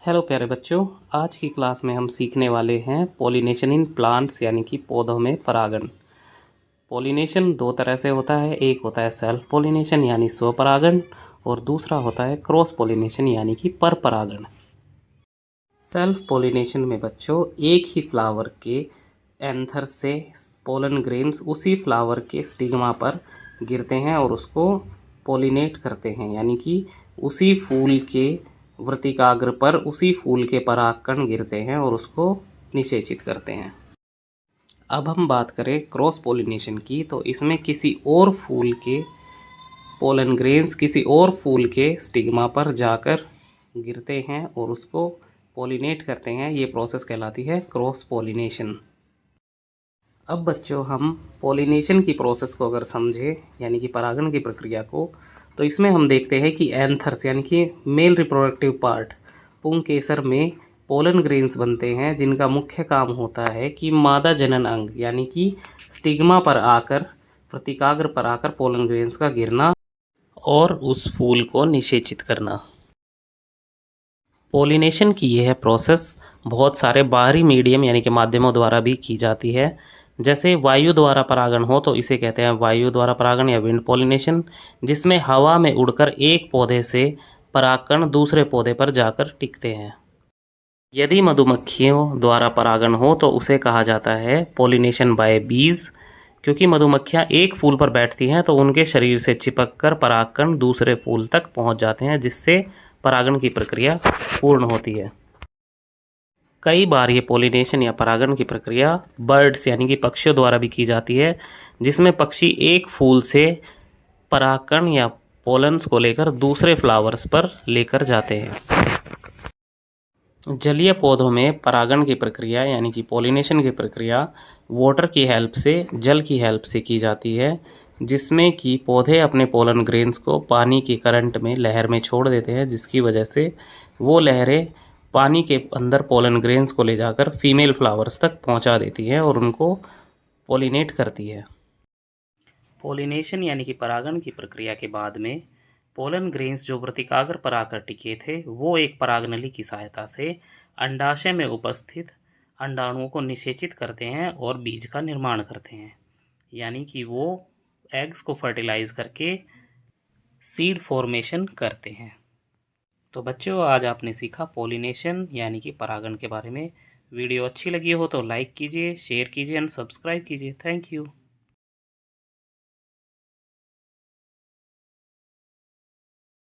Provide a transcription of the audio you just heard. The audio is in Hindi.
हेलो प्यारे बच्चों, आज की क्लास में हम सीखने वाले हैं पॉलिनेशन इन प्लांट्स यानी कि पौधों में परागण। पॉलिनेशन दो तरह से होता है, एक होता है सेल्फ पॉलिनेशन यानी स्वपरागण और दूसरा होता है क्रॉस पॉलिनेशन यानी कि पर परागण। सेल्फ पॉलिनेशन में बच्चों एक ही फ्लावर के एंथर से पोलन ग्रेन्स उसी फ्लावर के स्टिग्मा पर गिरते हैं और उसको पॉलिनेट करते हैं, यानी कि उसी फूल के वर्तिकाग्र पर उसी फूल के परागकण गिरते हैं और उसको निषेचित करते हैं। अब हम बात करें क्रॉस पॉलिनेशन की, तो इसमें किसी और फूल के पोलन ग्रेन्स किसी और फूल के स्टिग्मा पर जाकर गिरते हैं और उसको पॉलिनेट करते हैं। ये प्रोसेस कहलाती है क्रॉस पॉलिनेशन। अब बच्चों हम पॉलिनेशन की प्रोसेस को अगर समझें, यानी कि परागण की प्रक्रिया को, तो इसमें हम देखते हैं कि एंथर्स यानी कि मेल रिप्रोडक्टिव पार्ट पुंकेसर में पोलन ग्रेन्स बनते हैं, जिनका मुख्य काम होता है कि मादा जनन अंग यानी कि स्टिग्मा पर आकर प्रतिकाग्र पर आकर पोलन ग्रेन्स का गिरना और उस फूल को निषेचित करना। पॉलिनेशन की यह प्रोसेस बहुत सारे बाहरी मीडियम यानी कि माध्यमों द्वारा भी की जाती है। जैसे वायु द्वारा परागण हो तो इसे कहते हैं वायु द्वारा परागण या विंड पॉलिनेशन, जिसमें हवा में उड़कर एक पौधे से परागकण दूसरे पौधे पर जाकर टिकते हैं। यदि मधुमक्खियों द्वारा परागण हो तो उसे कहा जाता है पॉलिनेशन बाय बीज, क्योंकि मधुमक्खियां एक फूल पर बैठती हैं तो उनके शरीर से चिपककर परागकण दूसरे फूल तक पहुंच जाते हैं, जिससे परागण की प्रक्रिया पूर्ण होती है। कई बार ये पॉलिनेशन या परागण की प्रक्रिया बर्ड्स यानी कि पक्षियों द्वारा भी की जाती है, जिसमें पक्षी एक फूल से परागकण या पोलन्स को लेकर दूसरे फ्लावर्स पर लेकर जाते हैं। जलीय पौधों में परागण की प्रक्रिया यानी कि पॉलिनेशन की प्रक्रिया वाटर की हेल्प से, जल की हेल्प से की जाती है, जिसमें कि पौधे अपने पोलन ग्रेन्स को पानी की करंट में लहर में छोड़ देते हैं, जिसकी वजह से वो लहरें पानी के अंदर पोलन ग्रेन्स को ले जाकर फीमेल फ्लावर्स तक पहुंचा देती हैं और उनको पॉलिनेट करती है। पॉलिनेशन यानी कि परागण की प्रक्रिया के बाद में पोलन ग्रेन्स जो वर्तिकाग्र पर आकर टिके थे, वो एक परागनली की सहायता से अंडाशय में उपस्थित अंडाणुओं को निषेचित करते हैं और बीज का निर्माण करते हैं, यानी कि वो एग्स को फर्टिलाइज करके सीड फॉर्मेशन करते हैं। तो बच्चों, आज आपने सीखा पॉलिनेशन यानी कि परागण के बारे में। वीडियो अच्छी लगी हो तो लाइक कीजिए, शेयर कीजिए एंड सब्सक्राइब कीजिए। Thank you.